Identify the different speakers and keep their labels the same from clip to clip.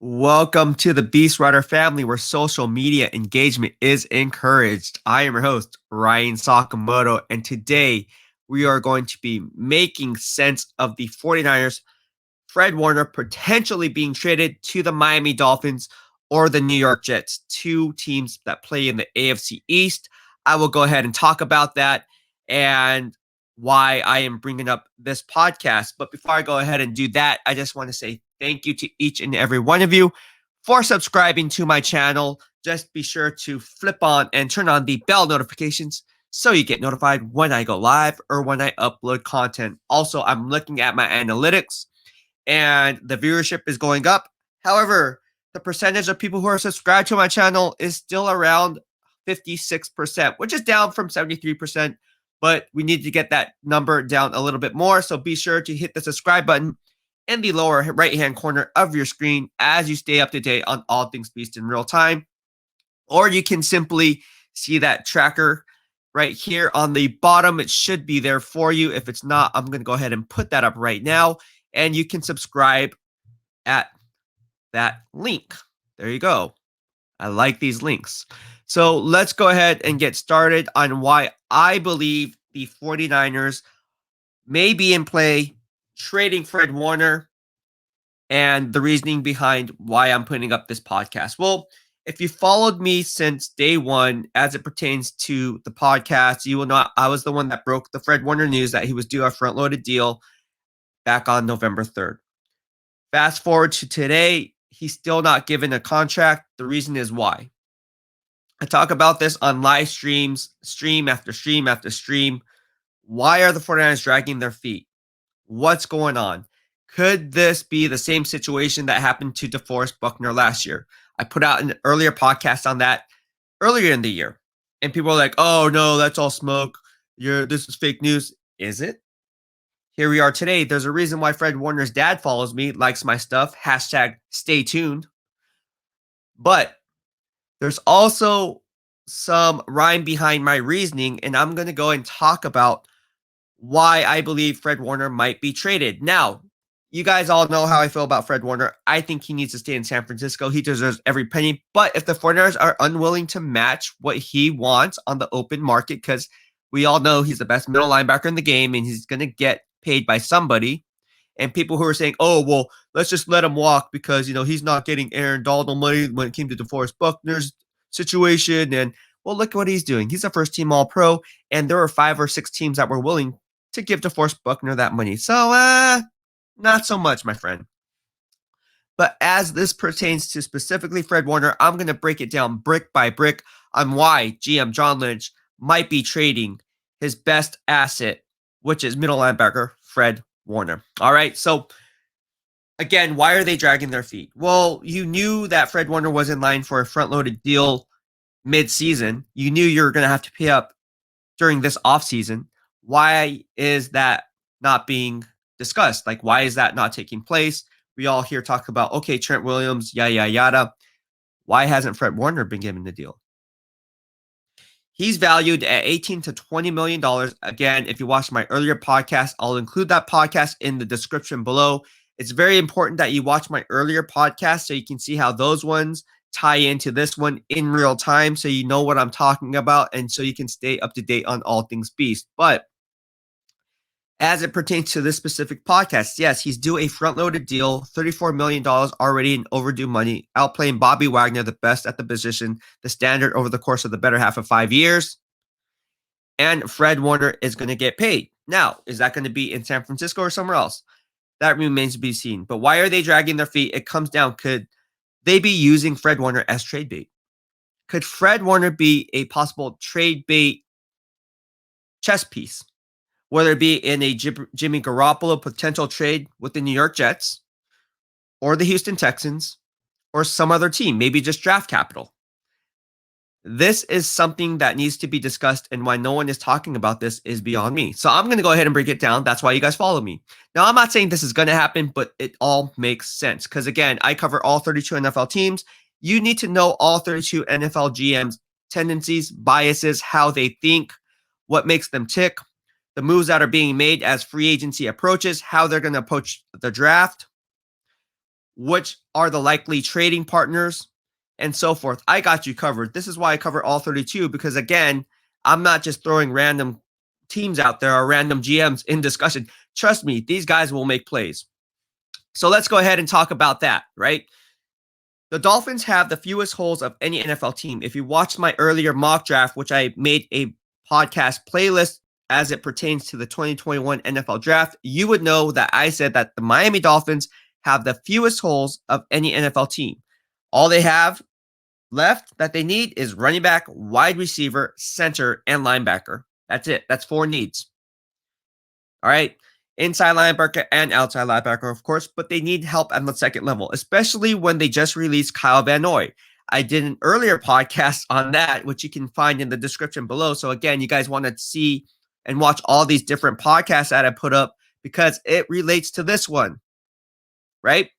Speaker 1: Welcome to the BEASTwriter family where social media engagement is encouraged. I am your host, Ryan Sakamoto, and today we are going to be making sense of the 49ers, Fred Warner potentially being traded to the Miami Dolphins or the New York Jets, two teams that play in the AFC East. I will go ahead and talk about that and why I am bringing up this podcast. But before I go ahead and do that, I just want to say thank you to each and every one of you for subscribing to my channel. Just be sure to flip on and turn on the bell notifications so you get notified when I go live or when I upload content. Also, I'm looking at my analytics and the viewership is going up. However, the percentage of people who are subscribed to my channel is still around 56%, which is down from 73%. But we need to get that number down a little bit more. So be sure to hit the subscribe button in the lower right-hand corner of your screen as you stay up to date on all things Beast in real time. Or you can simply see that tracker right here on the bottom. It should be there for you. If it's not, I'm going to go ahead and put that up right now. And you can subscribe at that link. There you go. I like these links. So let's go ahead and get started on why I believe the 49ers may be in play trading Fred Warner and the reasoning behind why I'm putting up this podcast. Well, if you followed me since day one as it pertains to the podcast, you will know I was the one that broke the Fred Warner news that he was due a front-loaded deal back on November 3rd. Fast forward to today, he's still not given a contract. The reason is why. I talk about this on live streams, stream after stream after stream. Why are the 49ers dragging their feet? What's going on? Could this be the same situation that happened to DeForest Buckner last year? I put out an earlier podcast on that earlier in the year. And people are like, oh, no, that's all smoke. This is fake news. Is it? Here we are today. There's a reason why Fred Warner's dad follows me, likes my stuff, hashtag stay tuned. But there's also some rhyme behind my reasoning, and I'm going to go and talk about why I believe Fred Warner might be traded. Now, you guys all know how I feel about Fred Warner. I think he needs to stay in San Francisco. He deserves every penny. But if the 49ers are unwilling to match what he wants on the open market, because we all know he's the best middle linebacker in the game and he's going to get paid by somebody. And people who are saying, oh, well, let's just let him walk because, he's not getting Aaron Donald money when it came to DeForest Buckner's situation. And, well, look at what he's doing. He's a first-team All-Pro, and there were 5 or 6 teams that were willing to give DeForest Buckner that money. So, not so much, my friend. But as this pertains to specifically Fred Warner, I'm going to break it down brick by brick on why GM John Lynch might be trading his best asset, which is middle linebacker Fred Warner. All right, so again, why are they dragging their feet? Well, you knew that Fred Warner was in line for a front-loaded deal mid-season. You knew you were going to have to pay up during this offseason. Why is that not being discussed? Like, why is that not taking place? We all here talk about, okay, Trent Williams, yada. Why hasn't Fred Warner been given the deal? He's valued at $18 to $20 million. Again, if you watched my earlier podcast, I'll include that podcast in the description below. It's very important that you watch my earlier podcast so you can see how those ones tie into this one in real time so you know what I'm talking about and so you can stay up to date on all things Beast. But as it pertains to this specific podcast, yes, he's due a front-loaded deal, $34 million already in overdue money, outplaying Bobby Wagner, the best at the position, the standard over the course of the better half of 5 years. And Fred Warner is going to get paid. Now, is that going to be in San Francisco or somewhere else? That remains to be seen. But why are they dragging their feet? It comes down, could they be using Fred Warner as trade bait? Could Fred Warner be a possible trade bait chess piece? Whether it be in a Jimmy Garoppolo potential trade with the New York Jets or the Houston Texans or some other team, maybe just draft capital. This is something that needs to be discussed, and why no one is talking about this is beyond me. So I'm going to go ahead and break it down. That's why you guys follow me. Now, I'm not saying this is going to happen, but it all makes sense because, again, I cover all 32 NFL teams. You need to know all 32 NFL GMs' tendencies, biases, how they think, what makes them tick, the moves that are being made as free agency approaches, how they're going to approach the draft. which are the likely trading partners, and so forth. I got you covered. This is why I cover all 32, because again, I'm not just throwing random teams out there or random GMs in discussion. Trust me, these guys will make plays. So let's go ahead and talk about that, right? The Dolphins have the fewest holes of any NFL team. If you watched my earlier mock draft, which I made a podcast playlist as it pertains to the 2021 NFL draft, you would know that I said that the Miami Dolphins have the fewest holes of any NFL team. All they have left that they need is running back, wide receiver, center, and linebacker. That's it. That's 4 needs. All right. Inside linebacker and outside linebacker, of course, but they need help at the second level, especially when they just released Kyle Van Noy. I did an earlier podcast on that, which you can find in the description below. So again, you guys want to see and watch all these different podcasts that I put up because it relates to this one, right?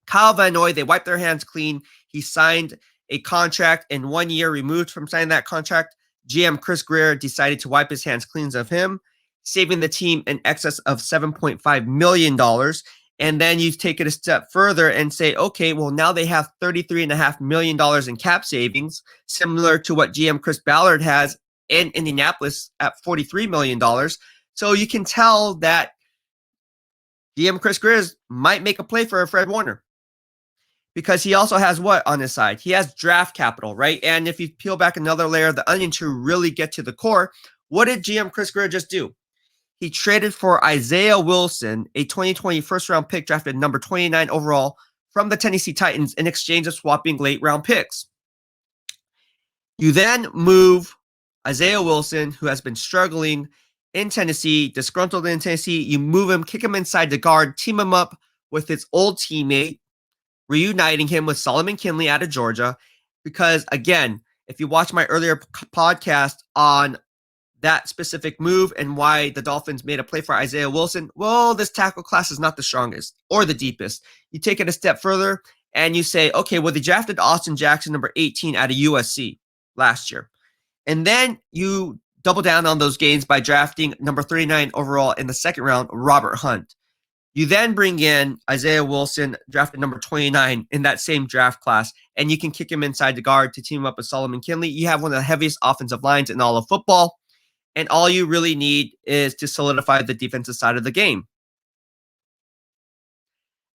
Speaker 1: Kyle Van Noy, they wiped their hands clean. He signed a contract in 1 year, removed from signing that contract. GM Chris Grier decided to wipe his hands clean of him, saving the team in excess of $7.5 million. And then you take it a step further and say, okay, well, now they have $33.5 million in cap savings, similar to what GM Chris Ballard has in Indianapolis at $43 million. So you can tell that GM Chris Grier might make a play for Fred Warner, because he also has what on his side? He has draft capital, right? And if you peel back another layer of the onion to really get to the core, what did GM Chris Grier just do? He traded for Isaiah Wilson, a 2020 first-round pick drafted number 29 overall from the Tennessee Titans in exchange of swapping late-round picks. You then move Isaiah Wilson, who has been struggling in Tennessee, disgruntled in Tennessee. You move him, kick him inside the guard, team him up with his old teammate, reuniting him with Solomon Kinley out of Georgia. Because, again, if you watch my earlier podcast on that specific move and why the Dolphins made a play for Isaiah Wilson, well, this tackle class is not the strongest or the deepest. You take it a step further and you say, okay, well, they drafted Austin Jackson, number 18, out of USC last year. And then you double down on those gains by drafting number 39 overall in the second round, Robert Hunt. You then bring in Isaiah Wilson, drafted number 29 in that same draft class, and you can kick him inside the guard to team up with Solomon Kinley. You have one of the heaviest offensive lines in all of football. And all you really need is to solidify the defensive side of the game.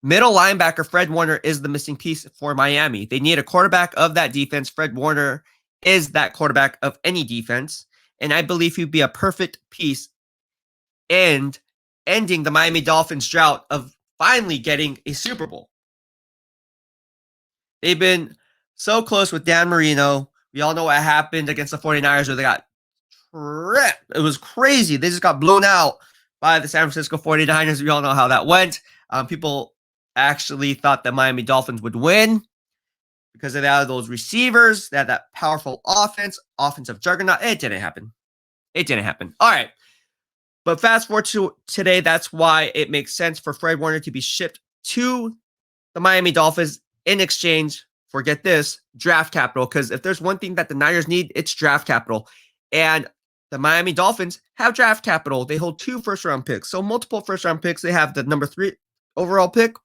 Speaker 1: Middle linebacker Fred Warner is the missing piece for Miami. They need a quarterback of that defense. Fred Warner is that quarterback of any defense. And I believe he'd be a perfect piece and ending the Miami Dolphins drought of finally getting a Super Bowl. They've been so close with Dan Marino. We all know what happened against the 49ers where they got it was crazy. They just got blown out by the San Francisco 49ers. We all know how that went. People actually thought the Miami Dolphins would win because they had those receivers. They had that powerful offensive juggernaut. It didn't happen. All right. But fast forward to today, that's why it makes sense for Fred Warner to be shipped to the Miami Dolphins in exchange for, get this, draft capital. Because if there's one thing that the Niners need, it's draft capital. And the Miami Dolphins have draft capital. They hold 2 first-round picks. So multiple first-round picks. They have the number 3 overall pick,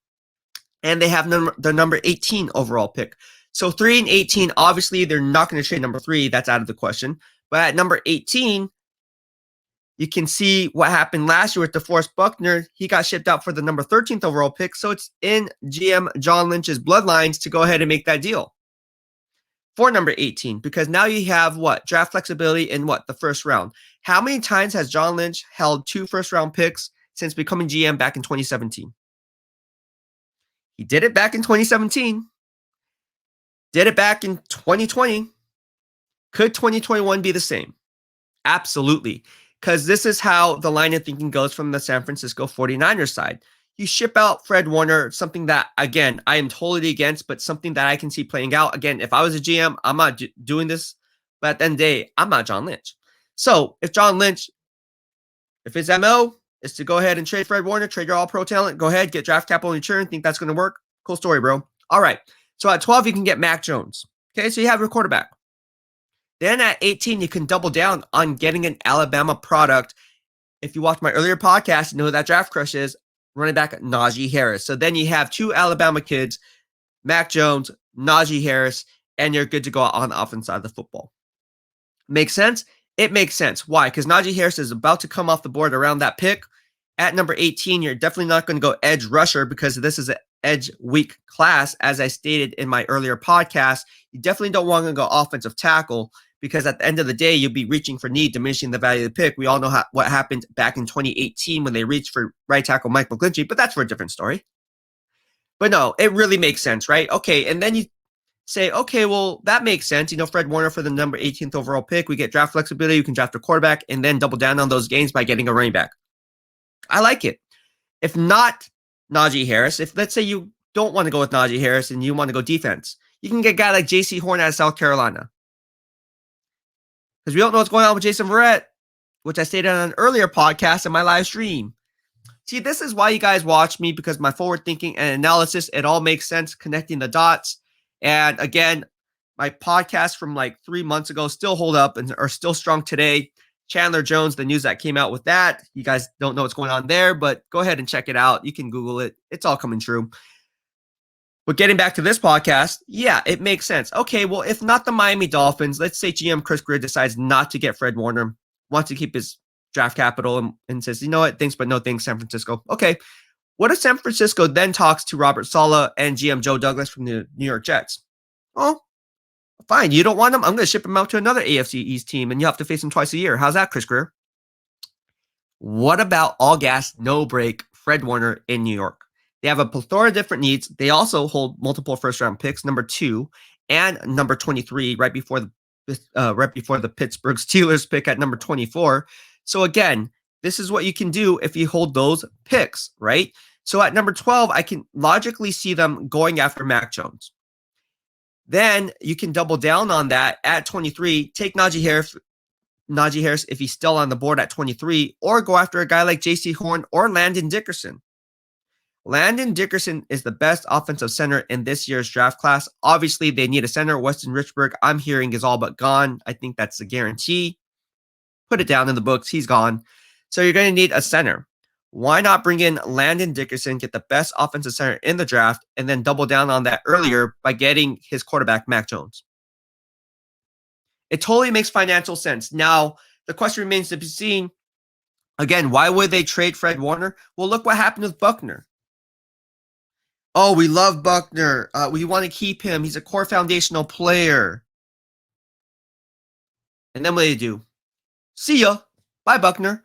Speaker 1: and they have the number 18 overall pick. So 3 and 18, obviously, they're not going to trade number 3. That's out of the question. But at number 18, you can see what happened last year with DeForest Buckner. He got shipped out for the number 13th overall pick. So it's in GM John Lynch's bloodlines to go ahead and make that deal for number 18, because now you have what? Draft flexibility in what? The first round. How many times has John Lynch held 2 first-round picks since becoming GM back in 2017? He did it back in 2017. Did it back in 2020. Could 2021 be the same? Absolutely. Because this is how the line of thinking goes from the San Francisco 49ers side. You ship out Fred Warner, something that, again, I am totally against, but something that I can see playing out. Again, if I was a GM, I'm not doing this. But at the end of the day, I'm not John Lynch. So if John Lynch, if his MO is to go ahead and trade Fred Warner, trade your all-pro talent, go ahead, get draft capital in return, think that's going to work? Cool story, bro. All right. So at 12, you can get Mac Jones. Okay, so you have your quarterback. Then at 18, you can double down on getting an Alabama product. If you watch my earlier podcast, you know who that draft crush is. running back Najee Harris. So then you have two Alabama kids, Mac Jones, Najee Harris, and you're good to go on the offense side of the football. Makes sense? It makes sense. Why? Because Najee Harris is about to come off the board around that pick. At number 18, you're definitely not going to go edge rusher because this is an edge weak class. As I stated in my earlier podcast, you definitely don't want to go offensive tackle because at the end of the day, you'll be reaching for need, diminishing the value of the pick. We all know what happened back in 2018 when they reached for right tackle Mike McGlinchey, but that's for a different story. But no, it really makes sense, right? Okay, and then you say, okay, well, that makes sense. Fred Warner for the number 18th overall pick. We get draft flexibility. You can draft a quarterback and then double down on those gains by getting a running back. I like it. If not Najee Harris, if let's say you don't want to go with Najee Harris and you want to go defense, you can get a guy like Jaycee Horn out of South Carolina. Because we don't know what's going on with Jason Verrett, which I stated on an earlier podcast in my live stream. See, this is why you guys watch me, because my forward thinking and analysis, it all makes sense, connecting the dots. And again, my podcast from like 3 months ago still hold up and are still strong today. Chandler Jones, the news that came out with that. You guys don't know what's going on there, but go ahead and check it out. You can Google it. It's all coming true. But getting back to this podcast, yeah, it makes sense. Okay, well, if not the Miami Dolphins, let's say GM Chris Grier decides not to get Fred Warner, wants to keep his draft capital and says, you know what, thanks, but no thanks, San Francisco. Okay, what if San Francisco then talks to Robert Saleh and GM Joe Douglas from the New York Jets? Oh, fine, you don't want him? I'm going to ship him out to another AFC East team, and you have to face him twice a year. How's that, Chris Grier? What about all gas, no break, Fred Warner in New York? They have a plethora of different needs. They also hold multiple first-round picks, number 2 and number 23, right before the Pittsburgh Steelers pick at number 24. So again, this is what you can do if you hold those picks, right? So at number 12, I can logically see them going after Mac Jones. Then you can double down on that at 23, take Najee Harris if he's still on the board at 23, or go after a guy like Jaycee Horn or Landon Dickerson. Landon Dickerson is the best offensive center in this year's draft class. Obviously, they need a center. Weston Richburg, I'm hearing, is all but gone. I think that's a guarantee. Put it down in the books. He's gone. So you're going to need a center. Why not bring in Landon Dickerson, get the best offensive center in the draft, and then double down on that earlier by getting his quarterback, Mac Jones? It totally makes financial sense. Now, the question remains to be seen. Again, why would they trade Fred Warner? Well, look what happened with Buckner. Oh, we love Buckner. We want to keep him. He's a core foundational player. And then what do they do? See ya. Bye, Buckner.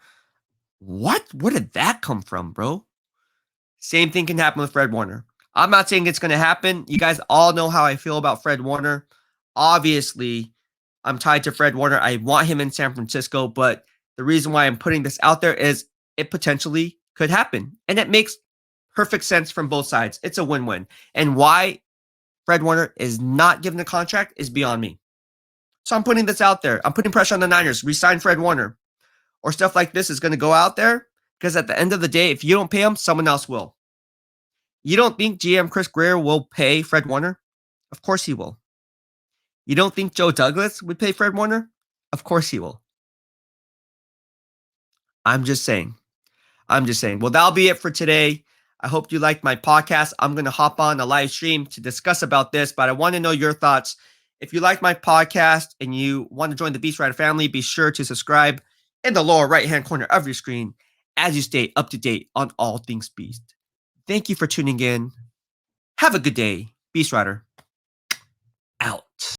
Speaker 1: What? Where did that come from, bro? Same thing can happen with Fred Warner. I'm not saying it's going to happen. You guys all know how I feel about Fred Warner. Obviously, I'm tied to Fred Warner. I want him in San Francisco, but the reason why I'm putting this out there is it potentially could happen. And it makes perfect sense from both sides. It's a win-win. And why Fred Warner is not given a contract is beyond me. So I'm putting this out there. I'm putting pressure on the Niners. Resign Fred Warner. Or stuff like this is going to go out there because at the end of the day, if you don't pay him, someone else will. You don't think GM Chris Grier will pay Fred Warner? Of course he will. You don't think Joe Douglas would pay Fred Warner? Of course he will. I'm just saying. Well, that'll be it for today. I hope you liked my podcast. I'm going to hop on a live stream to discuss about this, but I want to know your thoughts. If you like my podcast and you want to join the BEASTwriter family, be sure to subscribe in the lower right-hand corner of your screen as you stay up to date on all things Beast. Thank you for tuning in. Have a good day, BEASTwriter.